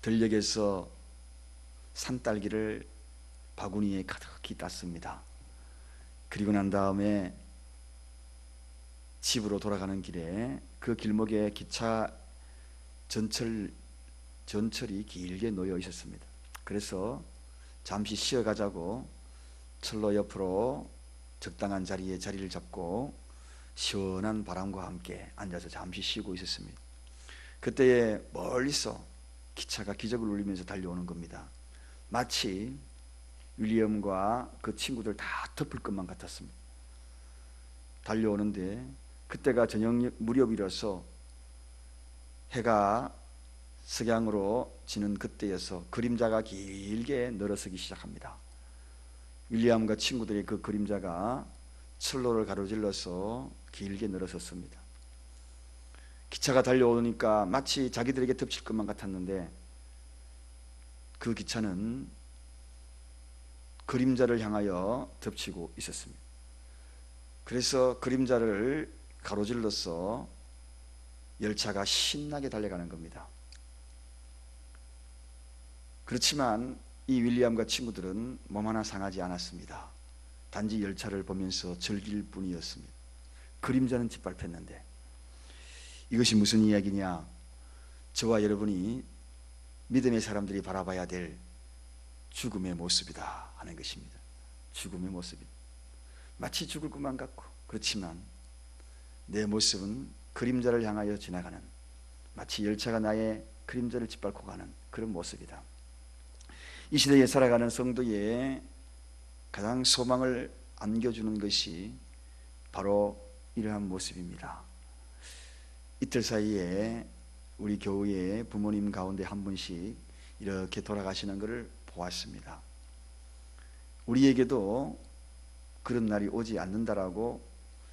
들녘에서 산딸기를 바구니에 가득히 땄습니다. 그리고 난 다음에 집으로 돌아가는 길에 그 길목에 기차 전철이 길게 놓여 있었습니다. 그래서 잠시 쉬어가자고 철로 옆으로 적당한 자리에 자리를 잡고 시원한 바람과 함께 앉아서 잠시 쉬고 있었습니다. 그때에 멀리서 기차가 기적을 울리면서 달려오는 겁니다. 마치 윌리엄과 그 친구들 다 덮을 것만 같았습니다. 달려오는데 그때가 저녁 무렵이라서 해가 석양으로 지는 그때여서 그림자가 길게 늘어서기 시작합니다. 윌리엄과 친구들의 그 그림자가 철로를 가로질러서 길게 늘어섰습니다. 기차가 달려오니까 마치 자기들에게 덮칠 것만 같았는데 그 기차는 그림자를 향하여 덮치고 있었습니다. 그래서 그림자를 가로질러서 열차가 신나게 달려가는 겁니다. 그렇지만 이 윌리엄과 친구들은 몸 하나 상하지 않았습니다. 단지 열차를 보면서 즐길 뿐이었습니다. 그림자는 짓밟혔는데 이것이 무슨 이야기냐? 저와 여러분이 믿음의 사람들이 바라봐야 될 죽음의 모습이다 하는 것입니다. 죽음의 모습이다. 마치 죽을 것만 같고 그렇지만 내 모습은 그림자를 향하여 지나가는, 마치 열차가 나의 그림자를 짓밟고 가는 그런 모습이다. 이 시대에 살아가는 성도의 가장 소망을 안겨주는 것이 바로 이러한 모습입니다. 이틀 사이에 우리 교회의 부모님 가운데 한 분씩 이렇게 돌아가시는 것을 보았습니다. 우리에게도 그런 날이 오지 않는다라고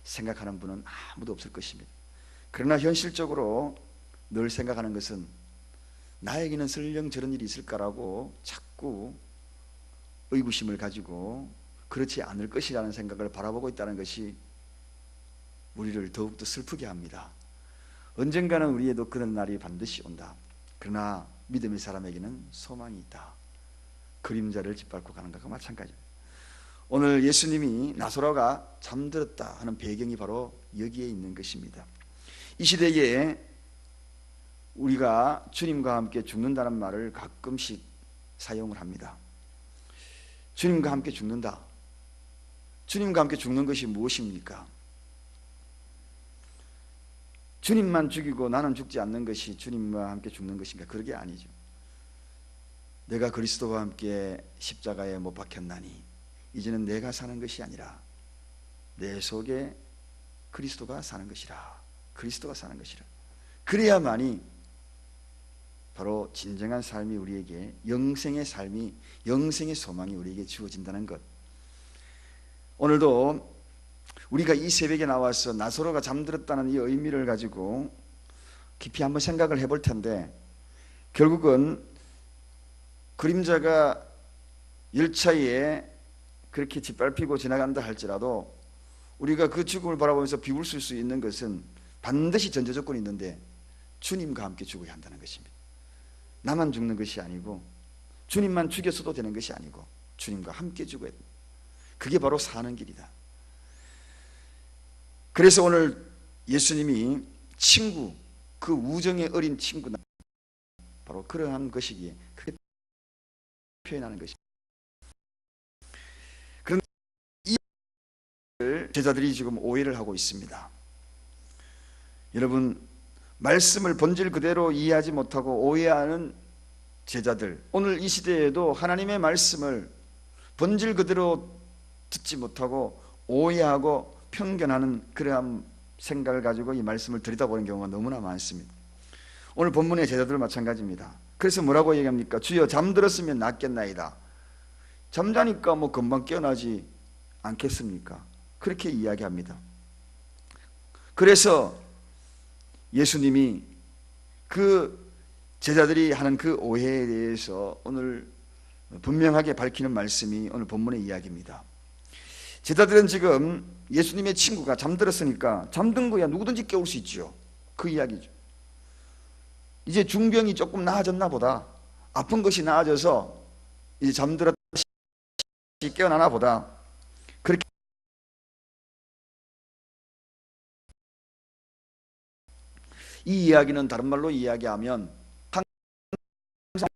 생각하는 분은 아무도 없을 것입니다. 그러나 현실적으로 늘 생각하는 것은 나에게는 설령 저런 일이 있을까라고 자꾸 의구심을 가지고 그렇지 않을 것이라는 생각을 바라보고 있다는 것이 우리를 더욱더 슬프게 합니다. 언젠가는 우리에도 그런 날이 반드시 온다. 그러나 믿음의 사람에게는 소망이 있다. 그림자를 짓밟고 가는 것과 마찬가지입니다. 오늘 예수님이 나사로가 잠들었다 하는 배경이 바로 여기에 있는 것입니다. 이 시대에 우리가 주님과 함께 죽는다는 말을 가끔씩 사용을 합니다. 주님과 함께 죽는다. 주님과 함께 죽는 것이 무엇입니까? 주님만 죽이고 나는 죽지 않는 것이 주님과 함께 죽는 것인가? 그러게 아니죠. 내가 그리스도와 함께 십자가에 못 박혔나니 이제는 내가 사는 것이 아니라 내 속에 그리스도가 사는 것이라. 그리스도가 사는 것이라. 그래야만이 바로 진정한 삶이 우리에게, 영생의 삶이, 영생의 소망이 우리에게 주어진다는 것. 오늘도 우리가 이 새벽에 나와서 나사로가 잠들었다는 이 의미를 가지고 깊이 한번 생각을 해볼 텐데, 결국은 그림자가 열차에 그렇게 짓밟히고 지나간다 할지라도 우리가 그 죽음을 바라보면서 비웃을 수 있는 것은 반드시 전제 조건이 있는데 주님과 함께 죽어야 한다는 것입니다. 나만 죽는 것이 아니고 주님만 죽였어도 되는 것이 아니고 주님과 함께 죽어야 됩니다. 그게 바로 사는 길이다. 그래서 오늘 예수님이 친구, 그 우정의 어린 친구, 바로 그러한 것이기에 그게 표현하는 것입니다. 그런데 이 제자들이 지금 오해를 하고 있습니다. 여러분, 말씀을 본질 그대로 이해하지 못하고 오해하는 제자들, 오늘 이 시대에도 하나님의 말씀을 본질 그대로 듣지 못하고 오해하고 편견하는 그러한 생각을 가지고 이 말씀을 들여다보는 경우가 너무나 많습니다. 오늘 본문의 제자들 마찬가지입니다. 그래서 뭐라고 얘기합니까? 주여 잠들었으면 낫겠나이다. 잠자니까 뭐 금방 깨어나지 않겠습니까? 그렇게 이야기합니다. 그래서 예수님이 그 제자들이 하는 그 오해에 대해서 오늘 분명하게 밝히는 말씀이 오늘 본문의 이야기입니다. 제자들은 지금 예수님의 친구가 잠들었으니까 잠든 거야 누구든지 깨울 수 있죠. 그 이야기죠. 이제 중병이 조금 나아졌나 보다. 아픈 것이 나아져서 이제 잠들었다 깨어나나 보다. 그렇게 이 이야기는 다른 말로 이야기하면 항상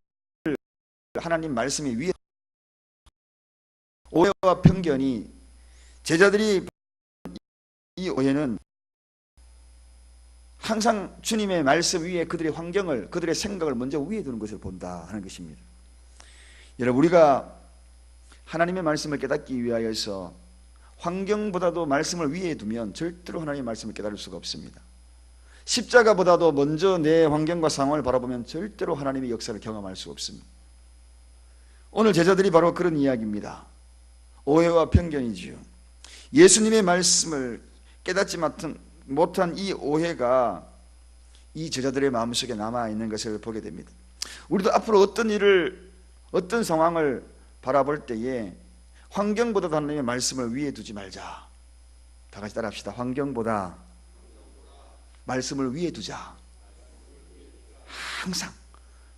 하나님 말씀이 위에 오해와 편견이 제자들이 이 오해는 항상 주님의 말씀 위에 그들의 환경을 그들의 생각을 먼저 위에 두는 것을 본다 하는 것입니다. 여러분 우리가 하나님의 말씀을 깨닫기 위하여서 환경보다도 말씀을 위에 두면 절대로 하나님의 말씀을 깨달을 수가 없습니다. 십자가보다도 먼저 내 환경과 상황을 바라보면 절대로 하나님의 역사를 경험할 수 없습니다. 오늘 제자들이 바로 그런 이야기입니다. 오해와 편견이지요. 예수님의 말씀을 깨닫지 못한 이 오해가 이 제자들의 마음속에 남아있는 것을 보게 됩니다. 우리도 앞으로 어떤 일을 어떤 상황을 바라볼 때에 환경보다 하나님의 말씀을 위에 두지 말자. 다 같이 따라합시다. 환경보다 말씀을 위에 두자. 항상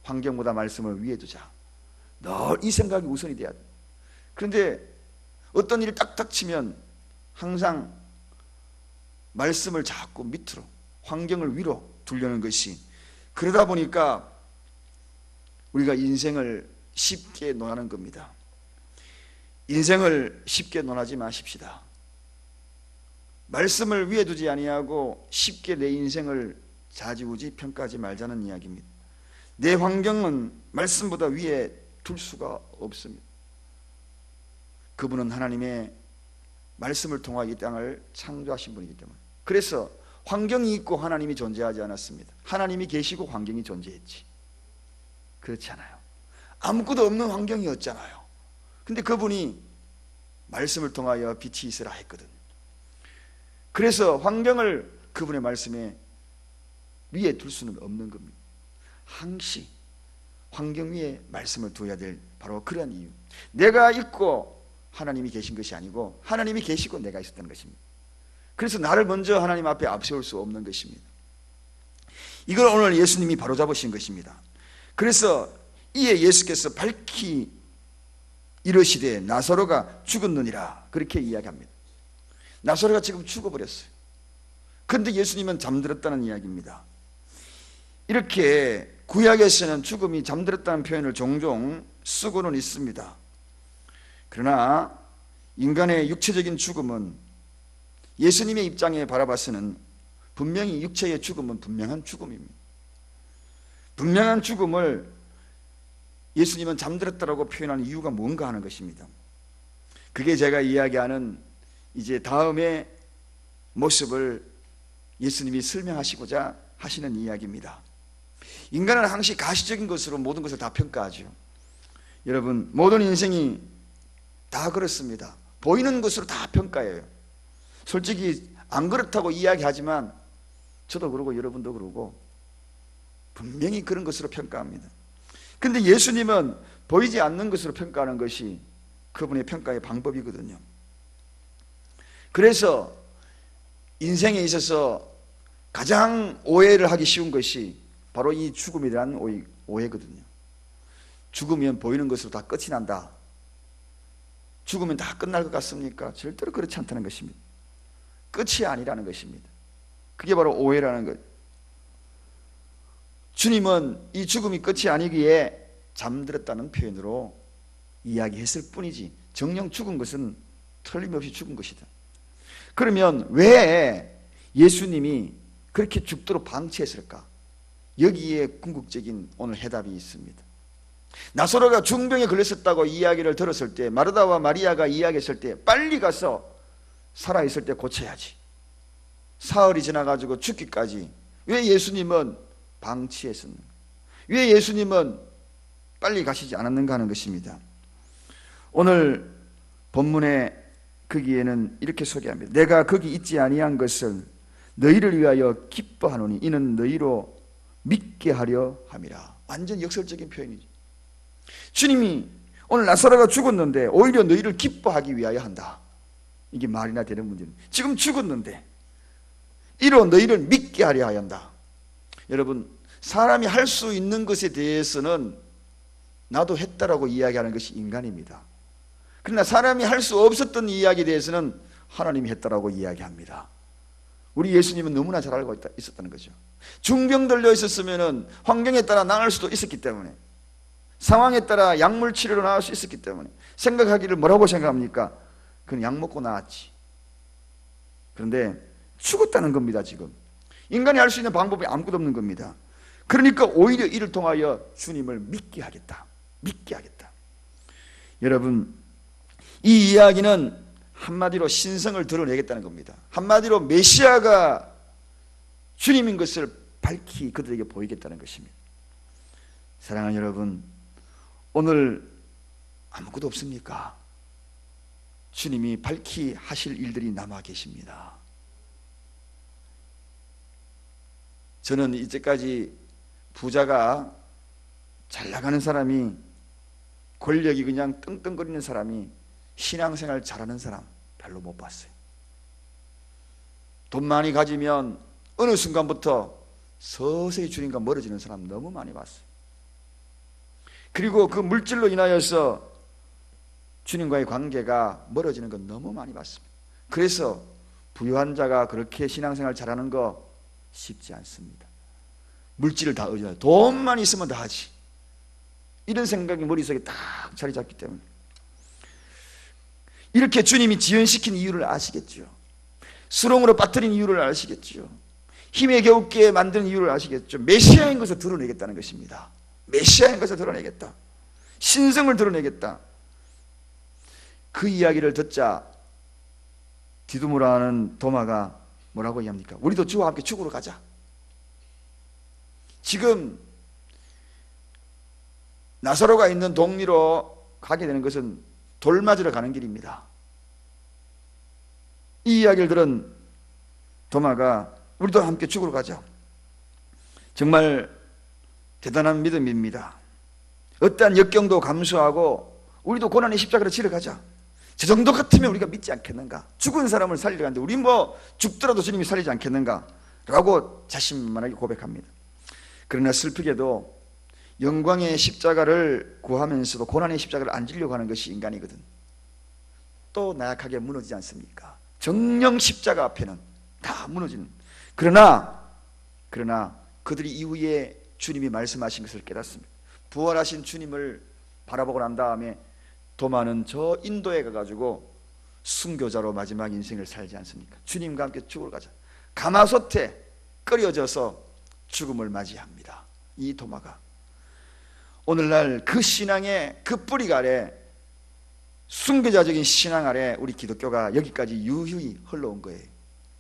환경보다 말씀을 위에 두자. 늘 이 생각이 우선이 돼야 돼. 그런데 어떤 일이 딱 닥치면 항상 말씀을 자꾸 밑으로 환경을 위로 두려는 것이, 그러다 보니까 우리가 인생을 쉽게 논하는 겁니다. 인생을 쉽게 논하지 마십시다. 말씀을 위에 두지 아니하고 쉽게 내 인생을 좌지우지 평가하지 말자는 이야기입니다. 내 환경은 말씀보다 위에 둘 수가 없습니다. 그분은 하나님의 말씀을 통하여 이 땅을 창조하신 분이기 때문에. 그래서 환경이 있고 하나님이 존재하지 않았습니다. 하나님이 계시고 환경이 존재했지. 그렇지 않아요. 아무것도 없는 환경이었잖아요. 근데 그분이 말씀을 통하여 빛이 있으라 했거든. 그래서 환경을 그분의 말씀에 위에 둘 수는 없는 겁니다. 항시 환경 위에 말씀을 두어야 될 바로 그런 이유. 내가 있고 하나님이 계신 것이 아니고 하나님이 계시고 내가 있었다는 것입니다. 그래서 나를 먼저 하나님 앞에 앞세울 수 없는 것입니다. 이걸 오늘 예수님이 바로잡으신 것입니다. 그래서 이에 예수께서 밝히 이르시되 나사로가 죽었느니라 그렇게 이야기합니다. 나사로가 지금 죽어버렸어요. 그런데 예수님은 잠들었다는 이야기입니다. 이렇게 구약에서는 죽음이 잠들었다는 표현을 종종 쓰고는 있습니다. 그러나 인간의 육체적인 죽음은 예수님의 입장에 바라봐서는 분명히 육체의 죽음은 분명한 죽음입니다. 분명한 죽음을 예수님은 잠들었다라고 표현하는 이유가 뭔가 하는 것입니다. 그게 제가 이야기하는 이제 다음의 모습을 예수님이 설명하시고자 하시는 이야기입니다. 인간은 항시 가시적인 것으로 모든 것을 다 평가하죠. 여러분, 모든 인생이 다 그렇습니다. 보이는 것으로 다 평가해요. 솔직히 안 그렇다고 이야기하지만 저도 그러고 여러분도 그러고 분명히 그런 것으로 평가합니다. 근데 예수님은 보이지 않는 것으로 평가하는 것이 그분의 평가의 방법이거든요. 그래서 인생에 있어서 가장 오해를 하기 쉬운 것이 바로 이 죽음이라는 오해거든요. 죽으면 보이는 것으로 다 끝이 난다. 죽으면 다 끝날 것 같습니까? 절대로 그렇지 않다는 것입니다. 끝이 아니라는 것입니다. 그게 바로 오해라는 것. 주님은 이 죽음이 끝이 아니기에 잠들었다는 표현으로 이야기했을 뿐이지 정녕 죽은 것은 틀림없이 죽은 것이다. 그러면 왜 예수님이 그렇게 죽도록 방치했을까? 여기에 궁극적인 오늘 해답이 있습니다. 나사로가 중병에 걸렸었다고 이야기를 들었을 때, 마르다와 마리아가 이야기했을 때 빨리 가서 살아있을 때 고쳐야지, 사흘이 지나가지고 죽기까지 왜 예수님은 방치했었는가? 왜 예수님은 빨리 가시지 않았는가 하는 것입니다. 오늘 본문의 거기에는 이렇게 소개합니다. 내가 거기 있지 아니한 것을 너희를 위하여 기뻐하노니 이는 너희로 믿게 하려 함이라. 완전 역설적인 표현이죠. 주님이 오늘 나사로가 죽었는데 오히려 너희를 기뻐하기 위하여 한다. 이게 말이나 되는 문제입니다. 지금 죽었는데 이로 너희를 믿게 하려 한다. 여러분, 사람이 할 수 있는 것에 대해서는 나도 했다라고 이야기하는 것이 인간입니다. 그러나 사람이 할 수 없었던 이야기에 대해서는 하나님이 했다라고 이야기합니다. 우리 예수님은 너무나 잘 알고 있었다는 거죠. 중병 들려 있었으면 환경에 따라 나을 수도 있었기 때문에, 상황에 따라 약물 치료로 나을 수 있었기 때문에 생각하기를 뭐라고 생각합니까? 그는 약 먹고 나았지. 그런데 죽었다는 겁니다. 지금 인간이 할 수 있는 방법이 아무것도 없는 겁니다. 그러니까 오히려 이를 통하여 주님을 믿게 하겠다. 여러분, 이 이야기는 한마디로 신성을 드러내겠다는 겁니다. 한마디로 메시아가 주님인 것을 밝히 그들에게 보이겠다는 것입니다. 사랑하는 여러분, 오늘 아무것도 없습니까? 주님이 밝히 하실 일들이 남아 계십니다. 저는 이제까지 부자가, 잘 나가는 사람이, 권력이 그냥 떵떵거리는 사람이 신앙생활 잘하는 사람 별로 못 봤어요. 돈 많이 가지면 어느 순간부터 서서히 주님과 멀어지는 사람 너무 많이 봤어요. 그리고 그 물질로 인하여서 주님과의 관계가 멀어지는 건 너무 많이 봤습니다. 그래서 부유한 자가 그렇게 신앙생활 잘하는 거 쉽지 않습니다. 물질을 다 의존해요. 돈만 있으면 다 하지, 이런 생각이 머릿속에 딱 자리 잡기 때문에. 이렇게 주님이 지연시킨 이유를 아시겠죠. 수렁으로 빠뜨린 이유를 아시겠죠. 힘에 겨우게 만든 이유를 아시겠죠. 메시아인 것을 드러내겠다는 것입니다. 메시아인 것을 드러내겠다. 신성을 드러내겠다. 그 이야기를 듣자 디두모라는 도마가 뭐라고 얘기합니까? 우리도 주와 함께 죽으러 가자. 지금 나사로가 있는 동리로 가게 되는 것은 돌 맞으러 가는 길입니다. 이 이야기를 들은 도마가 우리도 함께 죽으러 가자. 정말 대단한 믿음입니다. 어떠한 역경도 감수하고 우리도 고난의 십자가를 지러 가자. 저 정도 같으면 우리가 믿지 않겠는가? 죽은 사람을 살리러 가는데 우리 뭐 죽더라도 주님이 살리지 않겠는가? 라고 자신만하게 고백합니다. 그러나 슬프게도 영광의 십자가를 구하면서도 고난의 십자가를 안 지려고 하는 것이 인간이거든. 또 나약하게 무너지지 않습니까? 정령 십자가 앞에는 다 무너지는. 그러나 그들이 이후에 주님이 말씀하신 것을 깨닫습니다. 부활하신 주님을 바라보고 난 다음에 도마는 저 인도에 가가지고 순교자로 마지막 인생을 살지 않습니까? 주님과 함께 죽으러 가자. 가마솥에 끓여져서 죽음을 맞이합니다. 이 도마가 오늘날 그 신앙의 그 뿌리 아래, 순교자적인 신앙 아래 우리 기독교가 여기까지 유유히 흘러온 거예요.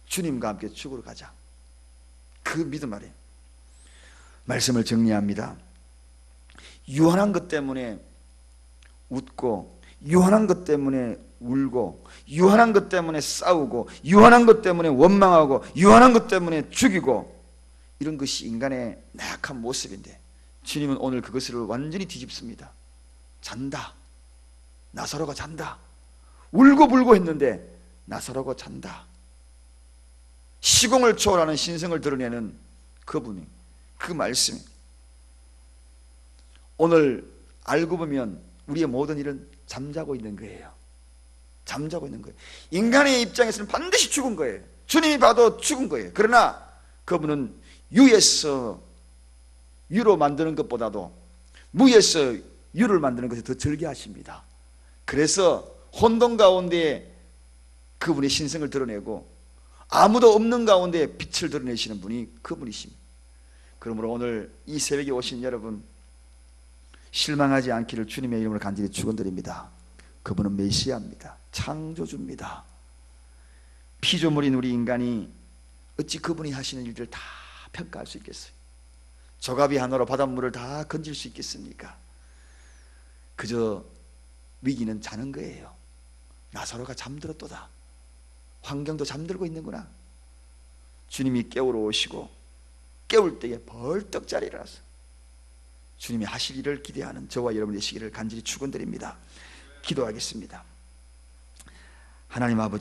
주님과 함께 죽으러 가자. 그 믿음 아래. 말씀을 정리합니다. 유한한 것 때문에 웃고, 유한한 것 때문에 울고, 유한한 것 때문에 싸우고, 유한한 것 때문에 원망하고, 유한한 것 때문에 죽이고, 이런 것이 인간의 나약한 모습인데 주님은 오늘 그것을 완전히 뒤집습니다. 잔다. 나사로가 잔다. 울고불고 했는데 나사로가 잔다. 시공을 초월하는 신성을 드러내는 그분이, 그 말씀이 오늘 알고 보면 우리의 모든 일은 잠자고 있는 거예요. 잠자고 있는 거예요. 인간의 입장에서는 반드시 죽은 거예요. 주님이 봐도 죽은 거예요. 그러나 그분은 유에서 유로 만드는 것보다도 무에서 유를 만드는 것을 더 절개하십니다. 그래서 혼돈 가운데 그분의 신성을 드러내고 아무도 없는 가운데 빛을 드러내시는 분이 그분이십니다. 그러므로 오늘 이 새벽에 오신 여러분, 실망하지 않기를 주님의 이름으로 간절히 축원드립니다. 그분은 메시아입니다. 창조주입니다. 피조물인 우리 인간이 어찌 그분이 하시는 일들을 다 평가할 수 있겠어요? 조가비 하나로 바닷물을 다 건질 수 있겠습니까? 그저 위기는 자는 거예요. 나사로가 잠들었도다. 환경도 잠들고 있는구나. 주님이 깨우러 오시고 깨울 때에 벌떡 자리에 일어나서 주님이 하실 일을 기대하는 저와 여러분 되시기를 간절히 축원드립니다. 기도하겠습니다. 하나님 아버지,